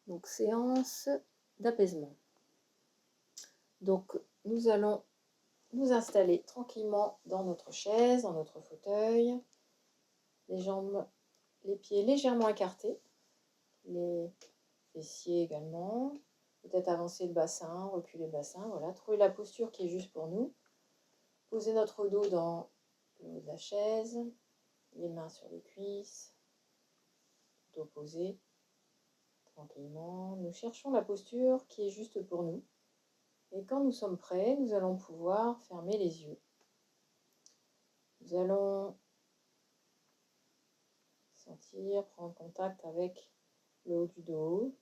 Donc séance d'apaisement. Donc nous allons nous installer tranquillement dans notre chaise, dans notre fauteuil, les jambes, les pieds légèrement écartés, les fessiers également, peut-être avancer le bassin, reculer le bassin, voilà, trouver la posture qui est juste pour nous. Poser notre dos dans le haut de la chaise, les mains sur les cuisses, dos posé, tranquillement. Nous cherchons la posture qui est juste pour nous. Et quand nous sommes prêts, nous allons pouvoir fermer les yeux. Nous allons sentir, prendre contact avec le haut du dos,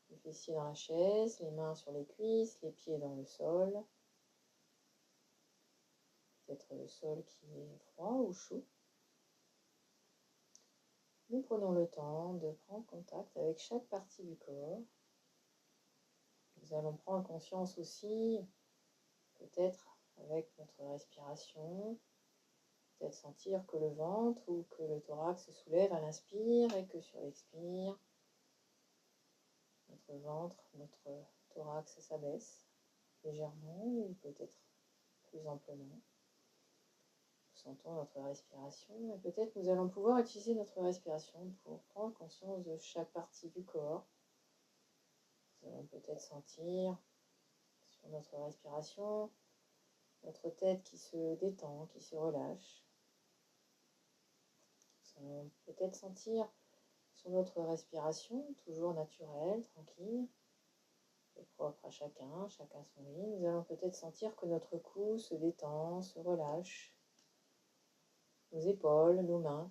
les fessiers dans la chaise, les mains sur les cuisses, les pieds dans le sol. Peut-être le sol qui est froid ou chaud. Nous prenons le temps de prendre contact avec chaque partie du corps. Nous allons prendre conscience aussi, peut-être avec notre respiration, peut-être sentir que le ventre ou que le thorax se soulève à l'inspire et que sur l'expire, notre ventre, notre thorax s'abaisse légèrement ou peut-être plus amplement. Nous sentons notre respiration et peut-être nous allons pouvoir utiliser notre respiration pour prendre conscience de chaque partie du corps. Nous allons peut-être sentir sur notre respiration notre tête qui se détend, qui se relâche. Nous allons peut-être sentir sur notre respiration, toujours naturelle, tranquille, et propre à chacun, chacun son rythme. Nous allons peut-être sentir que notre cou se détend, se relâche, nos épaules, nos mains,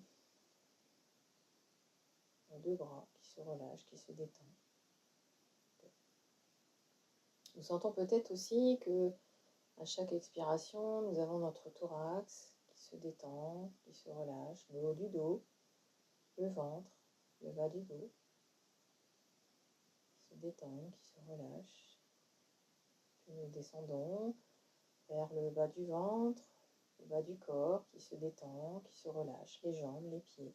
nos deux bras qui se relâchent, qui se détendent. Nous sentons peut-être aussi que à chaque expiration, nous avons notre thorax qui se détend, qui se relâche, le haut du dos, le ventre, le bas du dos, qui se détend, qui se relâche. Puis nous descendons vers le bas du ventre, le bas du corps qui se détend, qui se relâche, les jambes, les pieds.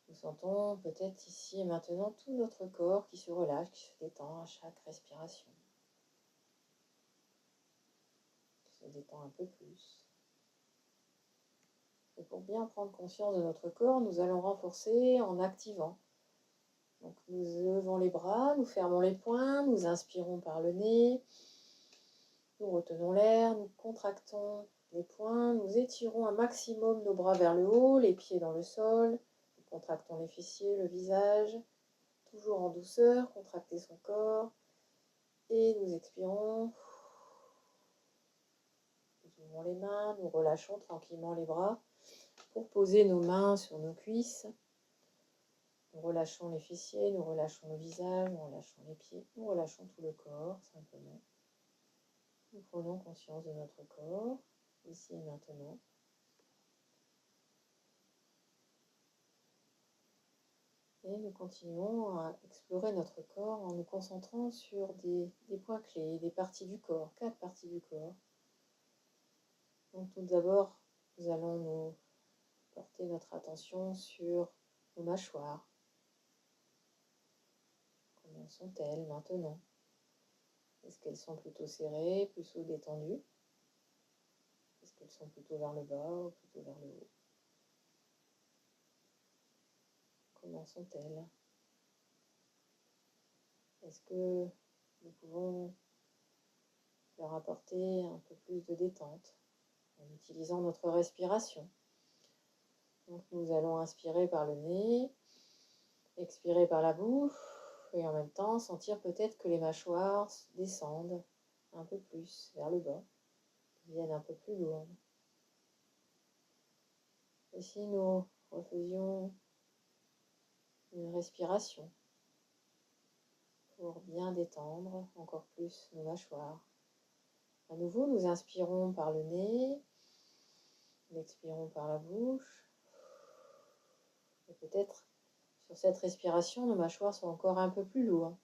Nous sentons peut-être ici et maintenant tout notre corps qui se relâche, qui se détend à chaque respiration. Qui se détend un peu plus. Et pour bien prendre conscience de notre corps, nous allons renforcer en activant. Donc nous levons les bras, nous fermons les poings, nous inspirons par le nez, nous retenons l'air, nous contractons les poings, nous étirons un maximum nos bras vers le haut, les pieds dans le sol, nous contractons les fessiers, le visage, toujours en douceur, contracter son corps, et nous expirons. Nous ouvrons les mains, nous relâchons tranquillement les bras pour poser nos mains sur nos cuisses. Nous relâchons les fessiers, nous relâchons le visage, nous relâchons les pieds, nous relâchons tout le corps simplement. Nous prenons conscience de notre corps, ici et maintenant. Et nous continuons à explorer notre corps en nous concentrant sur des points clés, des parties du corps, 4 parties du corps. Donc tout d'abord, nous allons nous porter notre attention sur nos mâchoires. Comment sont-elles maintenant? Est-ce qu'elles sont plutôt serrées, plutôt détendues? Est-ce qu'elles sont plutôt vers le bas ou plutôt vers le haut? Comment sont-elles? Est-ce que nous pouvons leur apporter un peu plus de détente en utilisant notre respiration? Donc nous allons inspirer par le nez, expirer par la bouche et en même temps sentir peut-être que les mâchoires descendent un peu plus vers le bas, deviennent un peu plus lourdes. Et si nous refaisions une respiration pour bien détendre encore plus nos mâchoires. À nouveau, nous inspirons par le nez, nous expirons par la bouche. Et peut-être sur cette respiration, nos mâchoires sont encore un peu plus lourdes,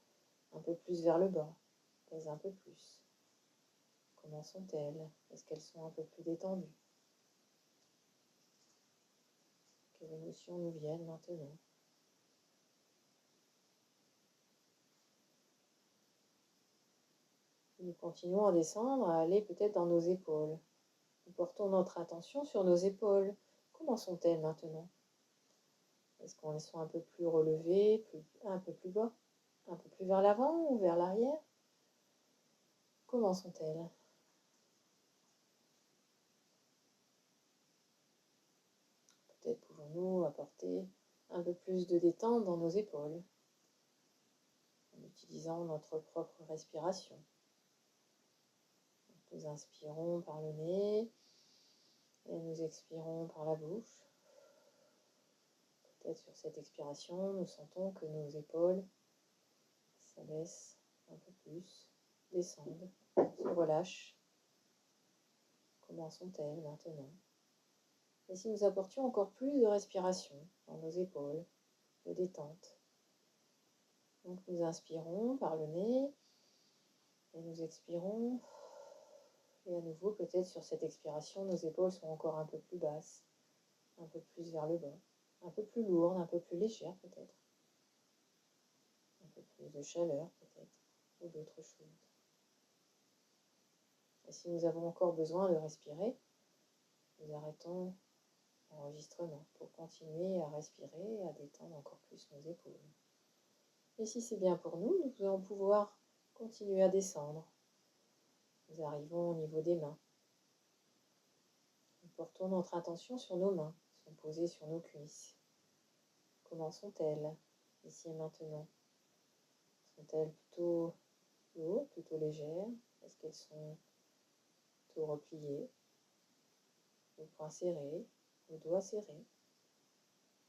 un peu plus vers le bas, pèsent un peu plus. Comment sont-elles? Est-ce qu'elles sont un peu plus détendues? Quelles émotions nous viennent maintenant? Nous continuons à descendre, à aller peut-être dans nos épaules. Nous portons notre attention sur nos épaules. Comment sont-elles maintenant? Est-ce qu'elles sont un peu plus relevées, un peu plus bas, un peu plus vers l'avant ou vers l'arrière? Comment sont-elles? Peut-être pouvons-nous apporter un peu plus de détente dans nos épaules en utilisant notre propre respiration. Nous inspirons par le nez et nous expirons par la bouche. Peut-être sur cette expiration, nous sentons que nos épaules s'abaissent un peu plus, descendent, se relâchent. Comment sont-elles maintenant? Et si nous apportions encore plus de respiration dans nos épaules, de détente. Donc nous inspirons par le nez et nous expirons. Et à nouveau, peut-être sur cette expiration, nos épaules sont encore un peu plus basses, un peu plus vers le bas, un peu plus lourdes, un peu plus légères peut-être. Un peu plus de chaleur peut-être, ou d'autres choses. Et si nous avons encore besoin de respirer, nous arrêtons l'enregistrement pour continuer à respirer et à détendre encore plus nos épaules. Et si c'est bien pour nous, nous allons pouvoir continuer à descendre. Nous arrivons au niveau des mains. Nous portons notre attention sur nos mains, qui sont posées sur nos cuisses. Comment sont-elles, ici et maintenant? Sont-elles plutôt lourdes, plutôt légères? Est-ce qu'elles sont plutôt repliées? Les poings serrés, les doigts serrés?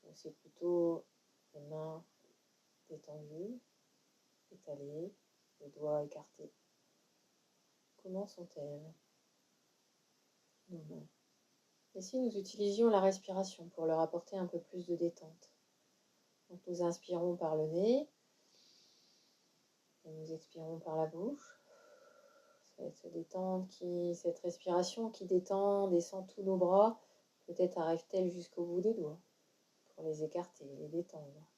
Ou c'est plutôt les mains détendues, étalées, les doigts écartés? Comment sont-elles, nos mains? Et si nous utilisions la respiration pour leur apporter un peu plus de détente? Donc nous inspirons par le nez et nous expirons par la bouche. Cette respiration qui détend, descend tous nos bras, peut-être arrive-t-elle jusqu'au bout des doigts pour les écarter, les détendre.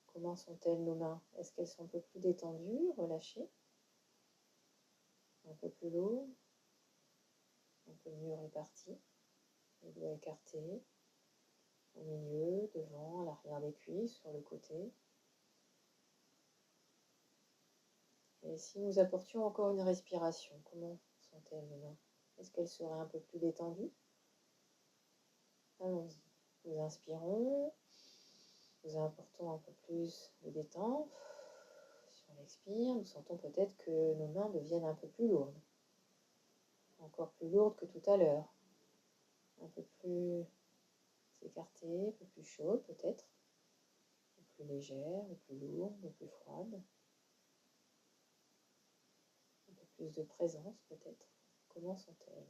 Comment sont-elles nos mains? Est-ce qu'elles sont un peu plus détendues, relâchées? Un peu plus lourdes? Un peu mieux réparties? Les doigts écartés, au milieu, devant, à l'arrière des cuisses, sur le côté. Et si nous apportions encore une respiration, comment sont-elles nos mains? Est-ce qu'elles seraient un peu plus détendues? Allons-y. Nous inspirons, nous apportons un peu plus de détente. Sur l'expire, nous sentons peut-être que nos mains deviennent un peu plus lourdes. Encore plus lourdes que tout à l'heure. Un peu plus écartées, un peu plus chaudes peut-être. Un peu plus légères, un peu plus lourdes, un peu plus froides. Un peu plus de présence peut-être. Comment sont-elles?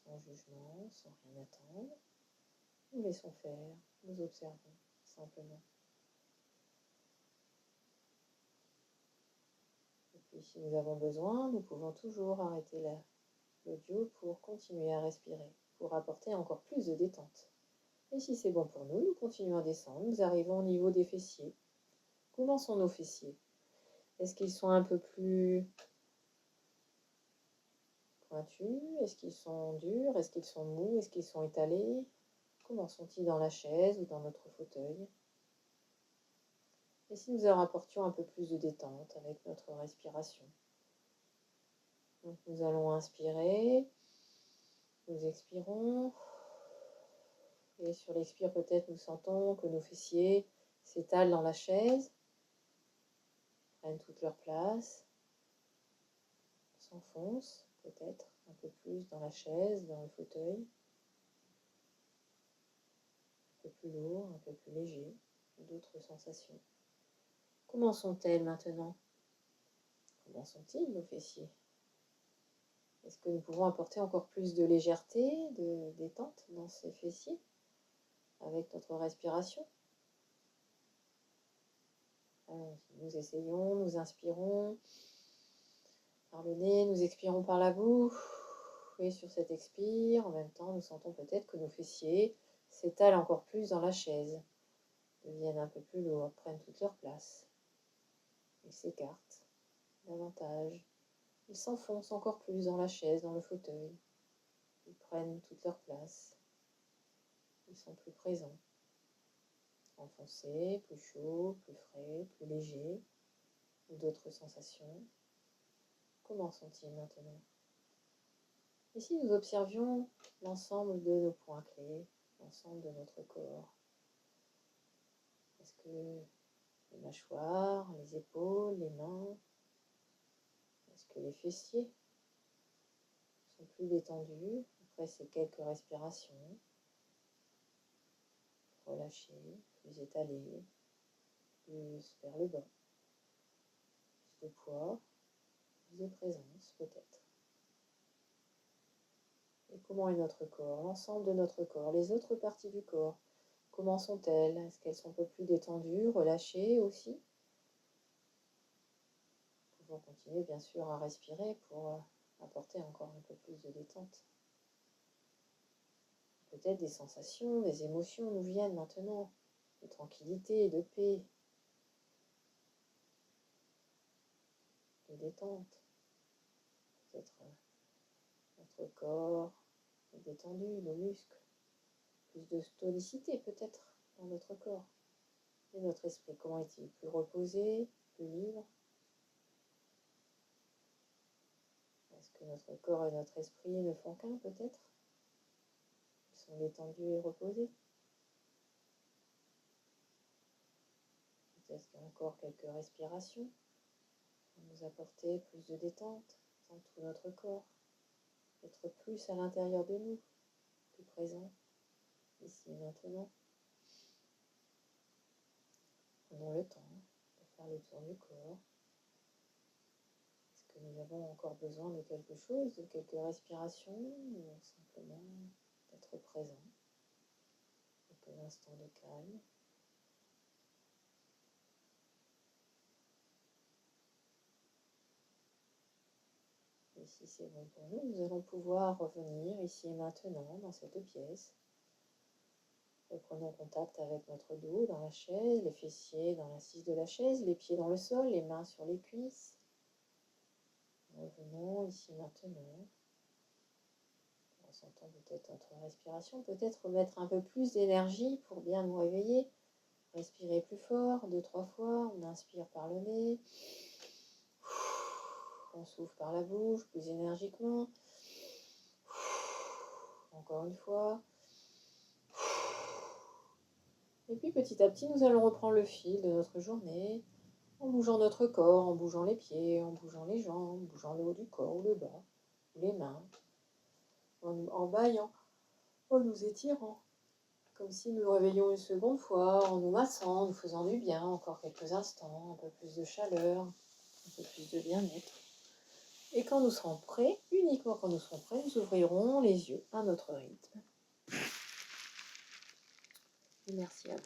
Sans jugement, sans rien attendre. Nous laissons faire, nous observons simplement. Et puis si nous avons besoin, nous pouvons toujours arrêter l'audio pour continuer à respirer, pour apporter encore plus de détente. Et si c'est bon pour nous, nous continuons à descendre, nous arrivons au niveau des fessiers. Comment sont nos fessiers? Est-ce qu'ils sont un peu plus pointus? Est-ce qu'ils sont durs? Est-ce qu'ils sont mous? Est-ce qu'ils sont étalés? Comment sont-ils dans la chaise ou dans notre fauteuil? Et si nous leur apportions un peu plus de détente avec notre respiration? Donc nous allons inspirer, nous expirons, et sur l'expire peut-être nous sentons que nos fessiers s'étalent dans la chaise, prennent toute leur place, s'enfoncent peut-être un peu plus dans la chaise, dans le fauteuil, un peu plus lourd, un peu plus léger, d'autres sensations. Comment sont-elles maintenant? Comment sont-ils nos fessiers? Est-ce que nous pouvons apporter encore plus de légèreté, de détente dans ces fessiers avec notre respiration? Allons-y, nous essayons, nous inspirons par le nez, nous expirons par la bouche. Et sur cet expire, en même temps, nous sentons peut-être que nos fessiers s'étalent encore plus dans la chaise, deviennent un peu plus lourds, prennent toute leur place. Ils s'écartent davantage. Ils s'enfoncent encore plus dans la chaise, dans le fauteuil. Ils prennent toute leur place. Ils sont plus présents. Enfoncés, plus chauds, plus frais, plus légers. Ou d'autres sensations. Comment sont-ils maintenant? Et si nous observions l'ensemble de nos points clés, l'ensemble de notre corps? Est-ce que les mâchoires, les épaules, les mains, est-ce que les fessiers sont plus détendus après ces quelques respirations? Relâchés, plus étalés, plus vers le bas, plus de poids, plus de présence peut-être. Et comment est notre corps, l'ensemble de notre corps, les autres parties du corps? Comment sont-elles? Est-ce qu'elles sont un peu plus détendues, relâchées aussi? Nous pouvons continuer bien sûr à respirer pour apporter encore un peu plus de détente. Peut-être des sensations, des émotions nous viennent maintenant, de tranquillité, de paix, de détente. Peut-être notre corps est détendu, nos muscles, plus de tonicité peut-être dans notre corps. Et notre esprit, comment est-il? Plus reposé, plus libre? Est-ce que notre corps et notre esprit ne font qu'un peut-être? Ils sont détendus et reposés? Peut-être qu'il y a encore quelques respirations pour nous apporter plus de détente dans tout notre corps, être plus à l'intérieur de nous, plus présent, ici et maintenant. Prenons le temps de faire le tour du corps. Est-ce que nous avons encore besoin de quelque chose, de quelques respirations, ou simplement d'être présent, quelques instants de calme? Et si c'est bon pour nous, nous allons pouvoir revenir ici et maintenant dans cette pièce. Reprenons contact avec notre dos dans la chaise, les fessiers dans l'assise de la chaise, les pieds dans le sol, les mains sur les cuisses. Revenons ici maintenant. Ressentant peut-être notre respiration, peut-être remettre un peu plus d'énergie pour bien nous réveiller. Respirer plus fort, 2-3 fois. On inspire par le nez. On souffle par la bouche, plus énergiquement. Encore une fois. Et puis petit à petit, nous allons reprendre le fil de notre journée en bougeant notre corps, en bougeant les pieds, en bougeant les jambes, en bougeant le haut du corps ou le bas, les mains, en bâillant, en nous étirant, comme si nous nous réveillions une seconde fois, en nous massant, en nous faisant du bien, encore quelques instants, un peu plus de chaleur, un peu plus de bien-être. Et quand nous serons prêts, uniquement quand nous serons prêts, nous ouvrirons les yeux à notre rythme. Et merci à vous.